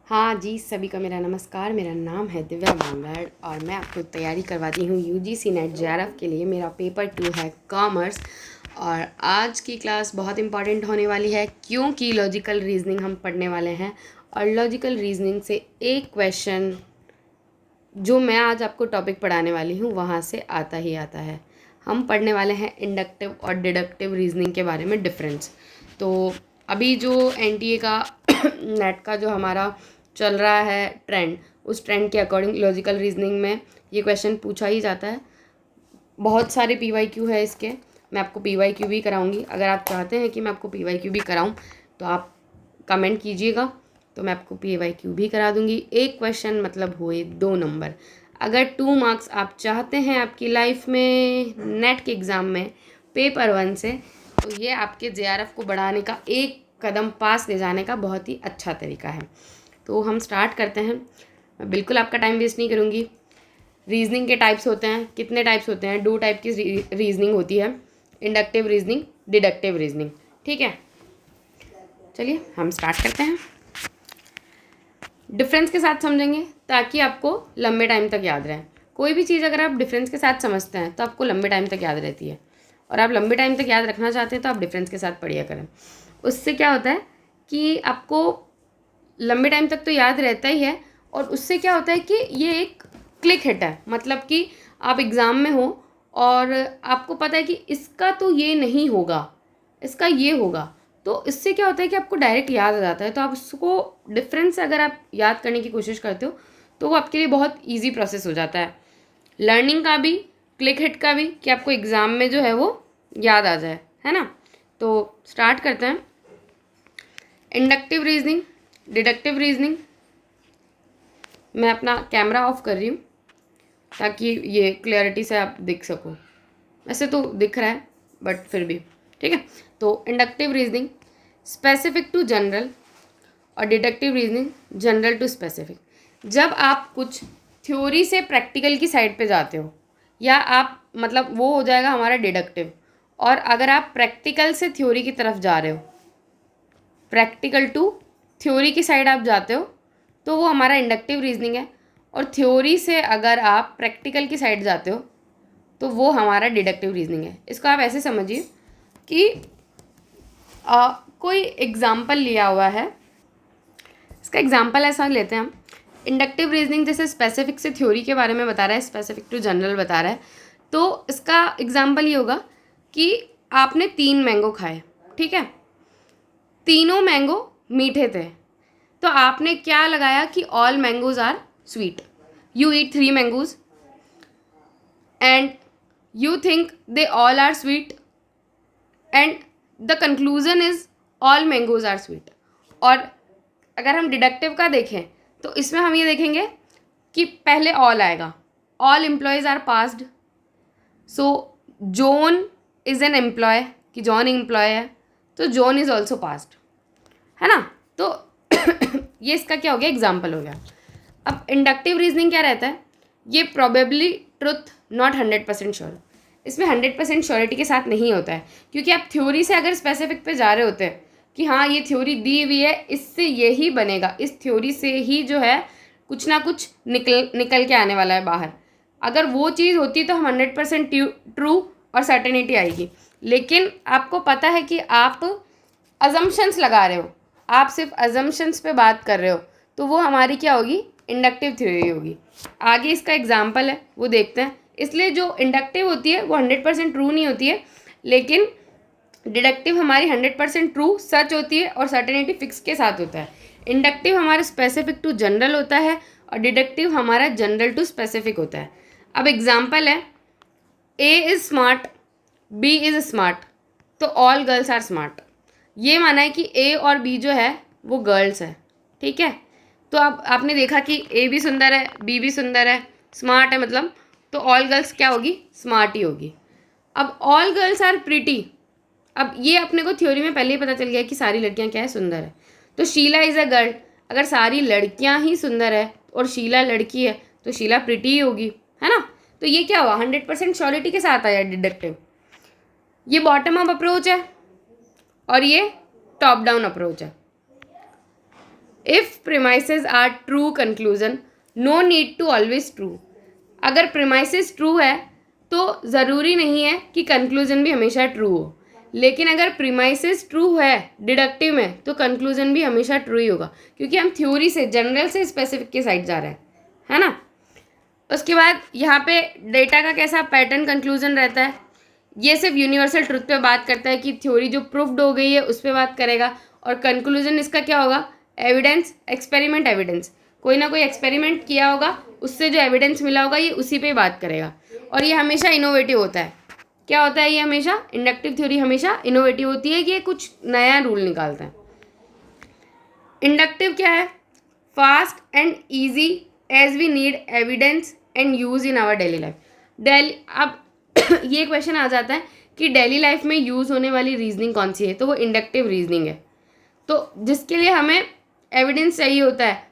हाँ जी, सभी का मेरा नमस्कार। मेरा नाम है दिव्या मांगड़ और मैं आपको तैयारी करवाती हूँ यूजीसी नेट जेआरएफ के लिए। मेरा पेपर 2 है कॉमर्स और आज की क्लास बहुत इंपॉर्टेंट होने वाली है क्योंकि लॉजिकल रीजनिंग हम पढ़ने वाले हैं। और लॉजिकल रीजनिंग से एक क्वेश्चन जो मैं आज आपको टॉपिक पढ़ाने वाली हूँ वहाँ से आता ही आता है। हम पढ़ने वाले हैं इंडक्टिव और डिडक्टिव रीजनिंग के बारे में डिफरेंस। तो अभी जो एनटीए का नेट का जो हमारा चल रहा है ट्रेंड, उस ट्रेंड के अकॉर्डिंग लॉजिकल रीजनिंग में ये क्वेश्चन पूछा ही जाता है। बहुत सारे पीवाईक्यू है इसके, मैं आपको पीवाईक्यू भी कराऊंगी। अगर आप चाहते हैं कि मैं आपको पीवाईक्यू भी कराऊं तो आप कमेंट कीजिएगा, तो मैं आपको पीवाईक्यू भी करा दूंगी। एक क्वेश्चन मतलब हुए 2 नंबर। अगर 2 मार्क्स आप चाहते हैं आपकी लाइफ में नेट के एग्ज़ाम में पेपर 1 से, तो ये आपके जेआरएफ को बढ़ाने का एक कदम पास ले जाने का बहुत ही अच्छा तरीका है। तो हम स्टार्ट करते हैं। मैं बिल्कुल आपका टाइम वेस्ट नहीं करूँगी। रीजनिंग के टाइप्स होते हैं, कितने टाइप्स होते हैं? 2 टाइप की रीजनिंग होती है, इंडक्टिव रीजनिंग, डिडक्टिव रीजनिंग। ठीक है, चलिए हम स्टार्ट करते हैं। डिफरेंस के साथ समझेंगे ताकि आपको लंबे टाइम तक याद रहे। कोई भी चीज़ अगर आप डिफरेंस के साथ समझते हैं तो आपको लंबे टाइम तक याद रहती है, और आप लंबे टाइम तक याद रखना चाहते हैं तो आप डिफरेंस के साथ पढ़िया करें। उससे क्या होता है कि आपको लंबे टाइम तक तो याद रहता ही है, और उससे क्या होता है कि ये एक क्लिक हिट है। मतलब कि आप एग्ज़ाम में हो और आपको पता है कि इसका तो ये नहीं होगा, इसका ये होगा, तो इससे क्या होता है कि आपको डायरेक्ट याद आ जाता है। तो आप उसको डिफरेंस अगर आप याद करने की कोशिश करते हो तो वो आपके लिए बहुत ईजी प्रोसेस हो जाता है, लर्निंग का भी, क्लिक हिट का भी, कि आपको एग्ज़ाम में जो है वो याद आ जाए, है ना। तो स्टार्ट करते हैं। Inductive reasoning, deductive reasoning. मैं अपना कैमरा ऑफ कर रही हूँ ताकि ये क्लैरिटी से आप देख सको। वैसे तो दिख रहा है बट फिर भी ठीक है। तो inductive reasoning specific to general और deductive reasoning general to specific. जब आप कुछ थ्योरी से प्रैक्टिकल की साइड पे जाते हो, या आप मतलब वो हो जाएगा हमारा डिडक्टिव। और अगर आप प्रैक्टिकल से थ्योरी की तरफ जा रहे हो, प्रैक्टिकल टू थ्योरी की साइड आप जाते हो, तो वो हमारा इंडक्टिव रीजनिंग है। और थ्योरी से अगर आप प्रैक्टिकल की साइड जाते हो तो वो हमारा डिडक्टिव रीजनिंग है। इसको आप ऐसे समझिए कि कोई एग्जाम्पल लिया हुआ है। इसका एग्जाम्पल ऐसा लेते हैं हम। इंडक्टिव रीजनिंग जैसे स्पेसिफिक से थ्योरी के बारे में बता रहा है, स्पेसिफिक टू जनरल बता रहा है, तो इसका एग्जाम्पल ये होगा कि आपने 3 मैंगो खाए, ठीक है, तीनों मैंगो मीठे थे, तो आपने क्या लगाया कि all mangoes are sweet. You eat 3 mangoes and you think they all are sweet, and the conclusion is all mangoes are sweet. और अगर हम डिडक्टिव का देखें तो इसमें हम ये देखेंगे कि पहले ऑल आएगा, all employees are passed, so John is an employ, कि जॉन एम्प्लॉय है, तो जॉन इज ऑल्सो पास्ड, है ना। तो ये इसका क्या हो गया, एग्जाम्पल हो गया। अब इंडक्टिव रीजनिंग क्या रहता है, ये प्रोबेबली ट्रुथ नॉट 100% श्योर। इसमें 100% श्योरिटी के साथ नहीं होता है, क्योंकि आप थ्योरी से अगर स्पेसिफिक पे जा रहे होते हैं कि हाँ ये थ्योरी दी हुई है, इससे यही बनेगा, इस थ्योरी से ही जो है कुछ ना कुछ निकल के आने वाला है बाहर, अगर वो चीज़ होती तो हम 100% ट्रू और सर्टेनिटी आएगी। लेकिन आपको पता है कि आप अजम्पशंस लगा रहे हो, आप सिर्फ अजम्पशंस पे बात कर रहे हो, तो वो हमारी क्या होगी, इंडक्टिव थ्योरी होगी। आगे इसका एग्जाम्पल है वो देखते हैं। इसलिए जो इंडक्टिव होती है वो 100% ट्रू नहीं होती है, लेकिन डिडक्टिव हमारी 100% ट्रू सच होती है और सर्टेनिटी फिक्स के साथ होता है। इंडक्टिव हमारा स्पेसिफिक टू जनरल होता है और डिडक्टिव हमारा जनरल टू स्पेसिफिक होता है। अब एग्जाम्पल है, A is smart, B is smart, तो ऑल गर्ल्स आर स्मार्ट। ये माना है कि ए और बी जो है वो गर्ल्स है, ठीक है। तो अब आपने देखा कि ए भी सुंदर है, बी भी सुंदर है, स्मार्ट है, मतलब तो ऑल गर्ल्स क्या होगी, स्मार्ट ही होगी। अब ऑल गर्ल्स आर प्रिटी, अब ये अपने को थ्योरी में पहले ही पता चल गया कि सारी लड़कियां क्या है, सुंदर है, तो शीला इज़ अ गर्ल। अगर सारी लड़कियां ही सुंदर है और शीला लड़की है तो शीला प्रिटी ही होगी, है ना। तो ये क्या हुआ, 100% श्योरिटी के साथ आया डिडक्टिव। ये बॉटम अप अप्रोच है और ये टॉप डाउन अप्रोच है। If premises are true conclusion, no need to always true. अगर प्रीमाइसेस ट्रू है तो ज़रूरी नहीं है कि कंक्लूजन भी हमेशा ट्रू हो, लेकिन अगर प्रीमाइसेस ट्रू है डिडक्टिव में तो कंक्लूजन भी हमेशा ट्रू ही होगा, क्योंकि हम थ्योरी से, जनरल से स्पेसिफिक के साइड जा रहे हैं, है ना। उसके बाद यहाँ पे डेटा का कैसा पैटर्न कंक्लूजन रहता है, ये सिर्फ यूनिवर्सल ट्रुथ पे बात करता है कि थ्योरी जो प्रूफ्ड हो गई है उस पर बात करेगा, और कंक्लूजन इसका क्या होगा, एविडेंस, एक्सपेरिमेंट एविडेंस, कोई ना कोई एक्सपेरिमेंट किया होगा, उससे जो एविडेंस मिला होगा ये उसी पे बात करेगा। और ये हमेशा इनोवेटिव होता है। क्या होता है ये हमेशा, इंडक्टिव थ्योरी हमेशा इनोवेटिव होती है कि ये कुछ नया रूल निकालता है। इंडक्टिव क्या है, fast and easy as we need evidence and use in our daily life. अब ये क्वेश्चन आ जाता है कि डेली लाइफ में यूज़ होने वाली रीजनिंग कौन सी है, तो वो इंडक्टिव रीजनिंग है। तो जिसके लिए हमें एविडेंस चाहिए होता है,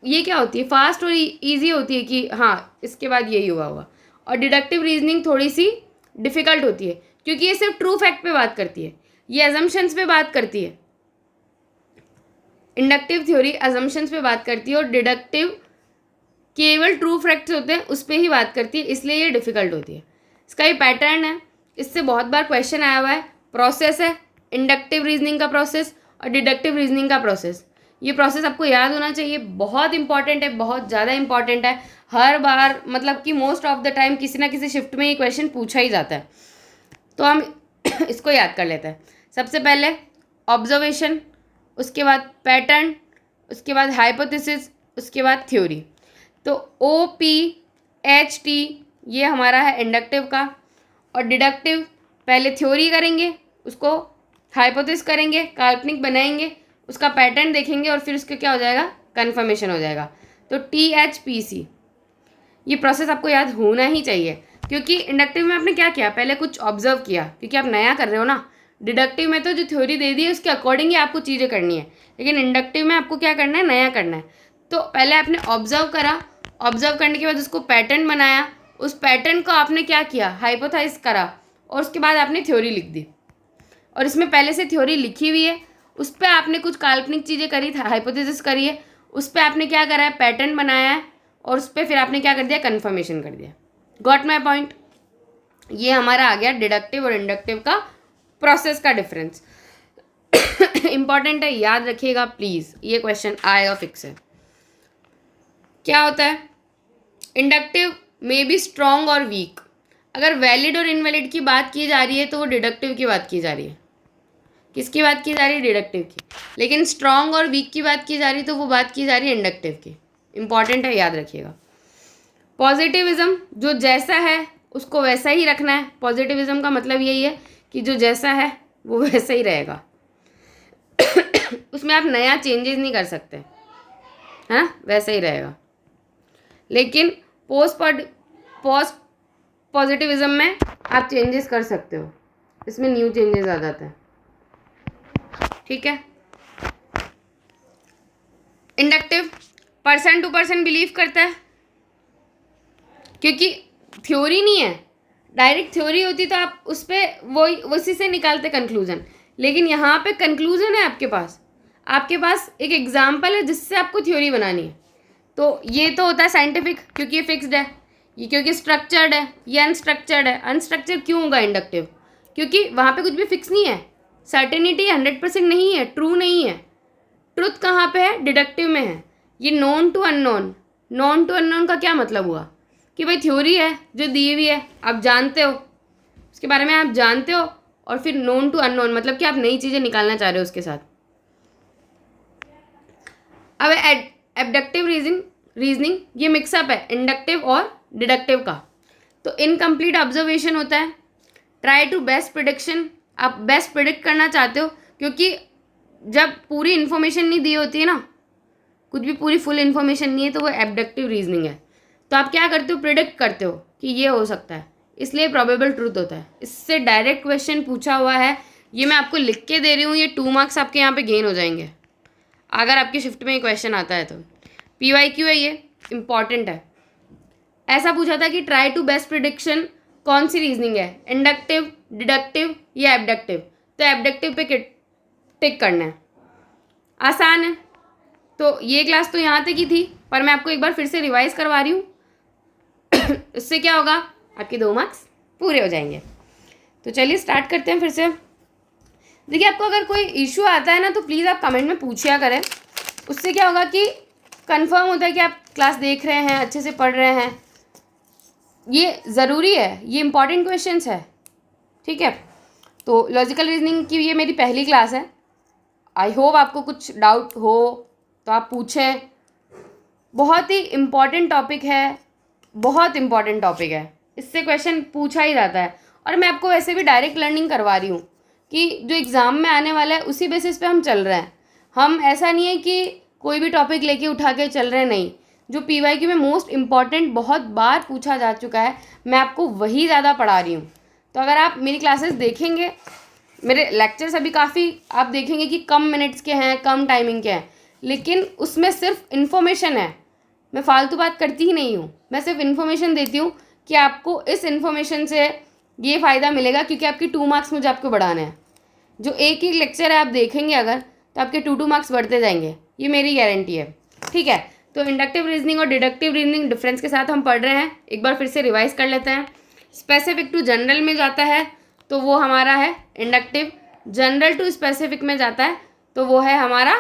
ये क्या होती है, फास्ट और ईजी होती है कि हाँ इसके बाद यही हुआ होगा। और डिडक्टिव रीजनिंग थोड़ी सी डिफ़िकल्ट होती है, क्योंकि ये सिर्फ ट्रू फैक्ट पे बात करती है, ये अजम्पशंस पे बात करती है। इंडक्टिव थ्योरी अजम्पशंस पे बात करती है और डिडक्टिव केवल ट्रू फैक्ट्स होते हैं उस पर ही बात करती है, इसलिए ये डिफ़िकल्ट होती है। इसका ये पैटर्न है, इससे बहुत बार क्वेश्चन आया हुआ है। प्रोसेस है इंडक्टिव रीजनिंग का प्रोसेस और डिडक्टिव रीजनिंग का प्रोसेस। ये प्रोसेस आपको याद होना चाहिए, बहुत इंपॉर्टेंट है, बहुत ज़्यादा इंपॉर्टेंट है। हर बार मतलब कि मोस्ट ऑफ द टाइम किसी ना किसी शिफ्ट में ये क्वेश्चन पूछा ही जाता है, तो हम इसको याद कर लेते हैं। सबसे पहले ऑब्जर्वेशन, उसके बाद पैटर्न, उसके बाद हाइपोथेसिस, उसके बाद थ्योरी। तो OPHT ये हमारा है इंडक्टिव का, और डिडक्टिव पहले थ्योरी करेंगे, उसको हाइपोथेसिस करेंगे, काल्पनिक बनाएंगे, उसका पैटर्न देखेंगे और फिर उसका क्या हो जाएगा, कन्फर्मेशन हो जाएगा। तो THPC ये प्रोसेस आपको याद होना ही चाहिए, क्योंकि इंडक्टिव में आपने क्या किया, पहले कुछ ऑब्जर्व किया, क्योंकि आप नया कर रहे हो ना। डिडक्टिव में तो जो थ्योरी दे दी है उसके अकॉर्डिंग ही आपको चीज़ें करनी है, लेकिन इंडक्टिव में आपको क्या करना है, नया करना है। तो पहले आपने ऑब्जर्व करा, ऑब्जर्व करने के बाद उसको पैटर्न बनाया, उस पैटर्न को आपने क्या किया, हाइपोथेसाइज करा, और उसके बाद आपने थ्योरी लिख दी। और इसमें पहले से थ्योरी लिखी हुई है, उस पर आपने कुछ काल्पनिक चीज़ें करी, हाइपोथेसिस करी है, उस पर आपने क्या करा है, पैटर्न बनाया है, और उस पर फिर आपने क्या कर दिया, कन्फर्मेशन कर दिया। Got my point. ये हमारा आ गया डिडक्टिव और इंडक्टिव का प्रोसेस का डिफरेंस। इंपॉर्टेंट है, याद रखिएगा प्लीज़, ये क्वेश्चन आएगा फिक्स है। क्या होता है, इंडक्टिव मे बी स्ट्रॉन्ग और वीक। अगर वैलिड और इनवैलिड की बात की जा रही है तो वो डिडक्टिव की बात की जा रही है। किसकी बात की जा रही है, डिडक्टिव की। लेकिन स्ट्रॉन्ग और वीक की बात की जा रही है तो वो बात की जा रही है इंडक्टिव की। इंपॉर्टेंट है, याद रखिएगा। पॉजिटिविज्म, जो जैसा है उसको वैसा ही रखना है। पॉजिटिविज्म का मतलब यही है कि जो जैसा है वो वैसा ही रहेगा, उसमें आप नया चेंजेस नहीं कर सकते, है ना, वैसा ही रहेगा। लेकिन पोस्ट पॉजिटिविज्म में आप चेंजेस कर सकते हो, इसमें न्यू चेंजेस आ जाते हैं, ठीक है। Inductive person to person believe करता है, क्योंकि थ्योरी नहीं है। डायरेक्ट थ्योरी होती तो आप उस पर वही उसी से निकालते कंक्लूजन, लेकिन यहाँ पे कंक्लूजन है आपके पास एक एग्जाम्पल है जिससे आपको थ्योरी बनानी है। तो ये तो होता है साइंटिफिक, क्योंकि ये फिक्स्ड है, ये क्योंकि स्ट्रक्चर्ड है, ये अनस्ट्रक्चर्ड है। अनस्ट्रक्चर्ड क्यों होगा इंडक्टिव, क्योंकि वहाँ पे कुछ भी फिक्स नहीं है, सर्टेनिटी 100% नहीं है, ट्रू नहीं है। ट्रुथ कहाँ पे है, डिडक्टिव में है। ये known to unknown, known to unknown का क्या मतलब हुआ कि भाई थ्योरी है जो दी हुई है, आप जानते हो उसके बारे में, आप जानते हो, और फिर नोन टू अननोन मतलब कि आप नई चीज़ें निकालना चाह रहे हो उसके साथ। अब एबडक्टिव रीजनिंग ये मिक्सअप है इंडक्टिव और डिडक्टिव का। तो इनकम्प्लीट ऑब्जर्वेशन होता है। ट्राई टू बेस्ट प्रिडिक्शन, आप बेस्ट प्रिडिक्ट करना चाहते हो, क्योंकि जब पूरी इन्फॉर्मेशन नहीं दी होती है ना, कुछ भी पूरी फुल इन्फॉर्मेशन नहीं है, तो वो एबडक्टिव रीजनिंग है। तो आप क्या करते हो, प्रिडिक्ट करते हो कि ये हो सकता है, इसलिए प्रोबेबल ट्रूथ होता है। इससे डायरेक्ट क्वेश्चन पूछा हुआ है, ये मैं आपको लिख के दे रही हूँ, ये 2 मार्क्स आपके यहाँ पे गेन हो जाएंगे अगर आपकी शिफ्ट में ये क्वेश्चन आता है तो। PYQ है, ये इंपॉर्टेंट है। ऐसा पूछा था कि ट्राई टू बेस्ट प्रिडिक्शन कौन सी रीजनिंग है, इंडक्टिव, डिडक्टिव या एबडक्टिव। तो एबडक्टिव पे टिक करना है, आसान है। तो ये क्लास तो यहाँ तक ही थी, पर मैं आपको एक बार फिर से रिवाइज करवा रही हूँ। इससे क्या होगा, आपके 2 मार्क्स पूरे हो जाएंगे। तो चलिए स्टार्ट करते हैं फिर से। देखिए, आपको अगर कोई इशू आता है ना तो प्लीज़ आप कमेंट में पूछिया करें। उससे क्या होगा कि कंफर्म होता है कि आप क्लास देख रहे हैं, अच्छे से पढ़ रहे हैं। ये ज़रूरी है, ये इंपॉर्टेंट क्वेश्चंस है, ठीक है। तो लॉजिकल रीजनिंग की ये मेरी पहली क्लास है। आई होप आपको कुछ डाउट हो तो आप पूछें। बहुत ही इम्पॉर्टेंट टॉपिक है, बहुत इम्पॉर्टेंट टॉपिक है, इससे क्वेश्चन पूछा ही जाता है। और मैं आपको वैसे भी डायरेक्ट लर्निंग करवा रही हूँ कि जो एग्ज़ाम में आने वाला है उसी बेसिस पे हम चल रहे हैं। हम ऐसा नहीं है कि कोई भी टॉपिक लेके उठा के चल रहे हैं, नहीं। जो PYQ में मोस्ट इम्पॉर्टेंट बहुत बार पूछा जा चुका है, मैं आपको वही ज़्यादा पढ़ा रही हूँ। तो अगर आप मेरी क्लासेस देखेंगे, मेरे लेक्चर्स अभी काफ़ी आप देखेंगे कि कम मिनट्स के हैं, कम टाइमिंग के हैं, लेकिन उसमें सिर्फ इन्फॉर्मेशन है। मैं फालतू बात करती ही नहीं हूँ, मैं सिर्फ इन्फॉर्मेशन देती हूँ कि आपको इस इन्फॉर्मेशन से ये फ़ायदा मिलेगा, क्योंकि आपके 2 मार्क्स मुझे आपको बढ़ाने हैं। जो एक ही लेक्चर है आप देखेंगे अगर, तो आपके 2 मार्क्स बढ़ते जाएंगे, ये मेरी गारंटी है, ठीक है। तो इंडक्टिव रीजनिंग और डिडक्टिव रीजनिंग डिफरेंस के साथ हम पढ़ रहे हैं, एक बार फिर से रिवाइज कर लेते हैं। स्पेसिफिक टू जनरल में जाता है तो वो हमारा है इंडक्टिव, जनरल टू स्पेसिफिक में जाता है तो वो है हमारा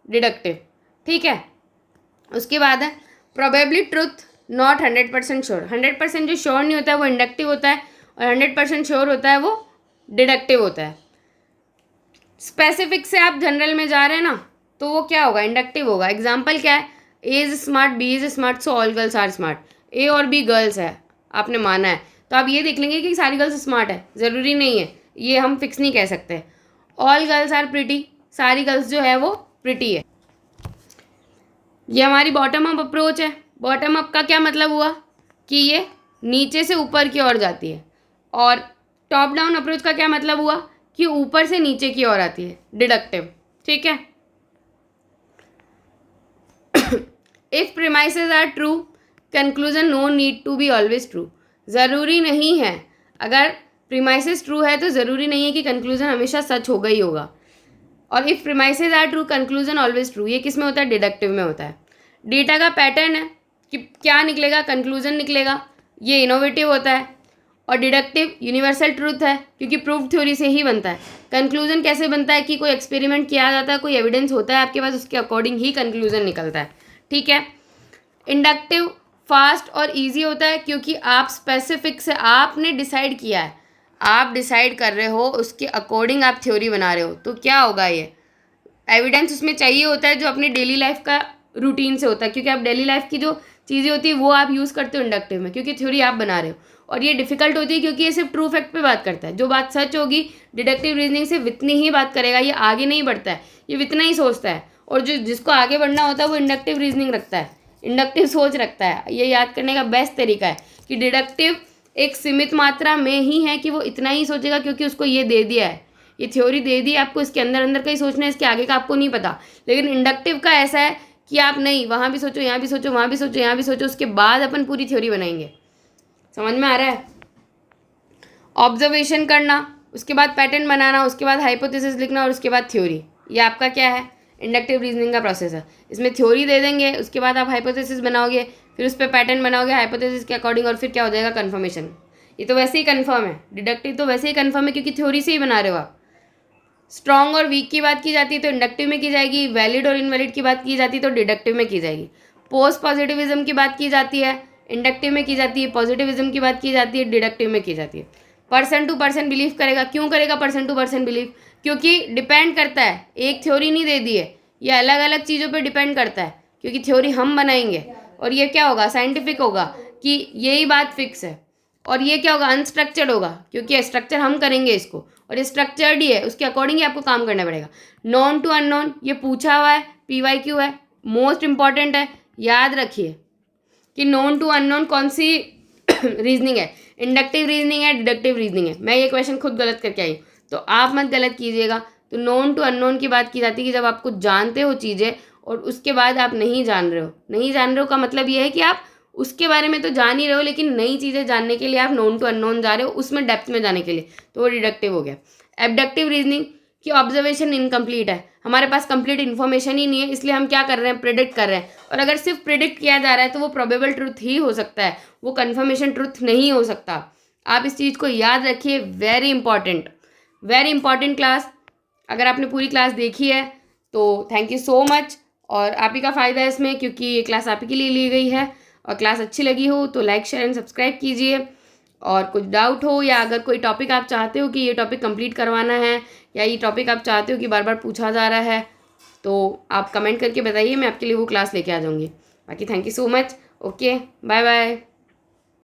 डिडक्टिव, ठीक है। उसके बाद है प्रोबेबली ट्रुथ नॉट 100% श्योर। 100% जो श्योर नहीं होता है वो इंडक्टिव होता है, और 100% श्योर होता है वो डिडक्टिव होता है। स्पेसिफिक से आप जनरल में जा रहे हैं ना, तो वो क्या होगा, इंडक्टिव होगा। एग्जाम्पल क्या है, A is smart, B is smart, so all girls are smart. A और बी गर्ल्स है, आपने माना है, तो आप ये देख लेंगे कि सारी गर्ल्स स्मार्ट है, ज़रूरी नहीं है, ये हम फिक्स नहीं कह सकते। ऑल गर्ल्स आर प्रिटी, सारी गर्ल्स जो है वो प्रिटी है। ये हमारी बॉटम अप अप्रोच है। बॉटम अप का क्या मतलब हुआ कि ये नीचे से ऊपर की ओर जाती है, और टॉप डाउन अप्रोच का क्या मतलब हुआ कि ऊपर से नीचे की ओर आती है, डिडक्टिव, ठीक है। If premises are true, conclusion no need to be always true. ज़रूरी नहीं है, अगर प्रीमाइसेस ट्रू है तो ज़रूरी नहीं है कि कंक्लूजन हमेशा सच होगा ही होगा। और if premises are true, conclusion always true, ये किस में होता है, डिडक्टिव में होता है। डेटा का पैटर्न है कि क्या निकलेगा, कंक्लूजन निकलेगा, ये इनोवेटिव होता है। और डिडक्टिव यूनिवर्सल ट्रूथ है, क्योंकि प्रूफ थ्योरी से ही बनता है। कंक्लूजन कैसे बनता है कि कोई एक्सपेरिमेंट किया जाता है, कोई एविडेंस होता है आपके पास, उसके अकॉर्डिंग ही कंक्लूजन निकलता है, ठीक है। इंडक्टिव फास्ट और इजी होता है, क्योंकि आप स्पेसिफिक से आपने डिसाइड किया है, आप डिसाइड कर रहे हो, उसके अकॉर्डिंग आप थ्योरी बना रहे हो, तो क्या होगा, ये एविडेंस उसमें चाहिए होता है जो अपनी डेली लाइफ का रूटीन से होता है, क्योंकि आप डेली लाइफ की जो चीज़ें होती है वो आप यूज़ करते हो इंडक्टिव में, क्योंकि थ्योरी आप बना रहे हो। और ये डिफिकल्ट होती है क्योंकि ये सिर्फ ट्रू फैक्ट पे बात करता है। जो बात सच होगी डिडक्टिव रीजनिंग से इतनी ही बात करेगा, ये आगे नहीं बढ़ता है, ये इतना ही सोचता है। और जो जिसको आगे बढ़ना होता है वो इंडक्टिव रीजनिंग रखता है, इंडक्टिव सोच रखता है। ये याद करने का बेस्ट तरीका है कि डिडक्टिव एक सीमित मात्रा में ही है कि वो इतना ही सोचेगा, क्योंकि उसको ये दे दिया है, ये थ्योरी दे दी आपको, इसके अंदर अंदर का ही सोचना है, इसके आगे का आपको नहीं पता। लेकिन इंडक्टिव का ऐसा है कि आप नहीं, वहाँ भी सोचो, यहाँ भी सोचो, वहाँ भी सोचो, यहाँ भी सोचो, उसके बाद अपन पूरी थ्योरी बनाएंगे। समझ में आ रहा है। ऑब्जर्वेशन करना, उसके बाद पैटर्न बनाना, उसके बाद हाइपोथेसिस लिखना, और उसके बाद थ्योरी। ये आपका क्या है, इंडक्टिव रीजनिंग का प्रोसेस है। इसमें थ्योरी दे देंगे, उसके बाद आप हाइपोथेसिस बनाओगे, फिर उस पर पैटर्न बनाओगे हाइपोथेसिस के अकॉर्डिंग, और फिर क्या हो जाएगा, कन्फर्मेशन। ये तो वैसे ही कन्फर्म है, डिडक्टिव तो वैसे ही कन्फर्म है, क्योंकि थ्योरी से ही बना रहे हो आप। स्ट्रॉन्ग और वीक की बात की जाती है तो इंडक्टिव में की जाएगी, वैलिड और इनवैलिड की बात की जाती है तो डिडक्टिव में की जाएगी। पोस्ट पॉजिटिविज्म की बात की जाती है, इंडक्टिव में की जाती है। पॉजिटिविज्म की बात की जाती है, डिडक्टिव में की जाती है। पर्सन टू पर्सन बिलीव करेगा, क्यों करेगा पर्सन टू पर्सन बिलीव, क्योंकि डिपेंड करता है, एक थ्योरी नहीं दे दी है, ये अलग अलग चीज़ों पर डिपेंड करता है, क्योंकि थ्योरी हम बनाएंगे और ये क्या होगा, साइंटिफिक होगा कि यही बात फिक्स है। और ये क्या होगा, अनस्ट्रक्चर्ड होगा, क्योंकि स्ट्रक्चर हम करेंगे इसको, और ये स्ट्रक्चर्ड ही है, उसके अकॉर्डिंग ही आपको काम करना पड़ेगा। नॉन टू अननोन, ये पूछा हुआ है, PYQ है, मोस्ट इंपॉर्टेंट है, याद रखिए कि नॉन टू अननोन कौन सी रीजनिंग है, इंडक्टिव रीजनिंग है, डिडक्टिव रीजनिंग है। मैं ये क्वेश्चन खुद गलत करके आई, तो आप मत गलत कीजिएगा। तो नॉन टू अननोन की बात की जाती है कि जब आप कुछ जानते हो चीज़ें और उसके बाद आप नहीं जान रहे हो। नहीं जान रहे हो का मतलब ये है कि आप उसके बारे में तो जान ही रहे हो, लेकिन नई चीज़ें जानने के लिए आप नॉन टू अननोन जा रहे हो, उसमें डेप्थ में जाने के लिए, तो वो डिडक्टिव हो गया। एबडक्टिव रीजनिंग, कि ऑब्जर्वेशन इनकम्प्लीट है, हमारे पास कंप्लीट इन्फॉर्मेशन ही नहीं है, इसलिए हम क्या कर रहे हैं, प्रिडिक्ट कर रहे हैं। और अगर सिर्फ प्रिडिक्ट किया जा रहा है तो वो प्रोबेबल ट्रुथ ही हो सकता है, वो कन्फर्मेशन ट्रुथ नहीं हो सकता। आप इस चीज़ को याद रखिए, वेरी इंपॉर्टेंट क्लास। अगर आपने पूरी क्लास देखी है तो थैंक यू सो मच, और आप ही का फ़ायदा है इसमें, क्योंकि ये क्लास आप ही के लिए ली गई है। और क्लास अच्छी लगी हो तो लाइक शेयर एंड सब्सक्राइब कीजिए। और कुछ डाउट हो या अगर कोई टॉपिक आप चाहते हो कि ये टॉपिक कंप्लीट करवाना है, या ये टॉपिक आप चाहते हो कि बार बार पूछा जा रहा है, तो आप कमेंट करके बताइए, मैं आपके लिए वो क्लास लेके आ जाऊँगी। बाकी thank you so much. Okay, bye bye.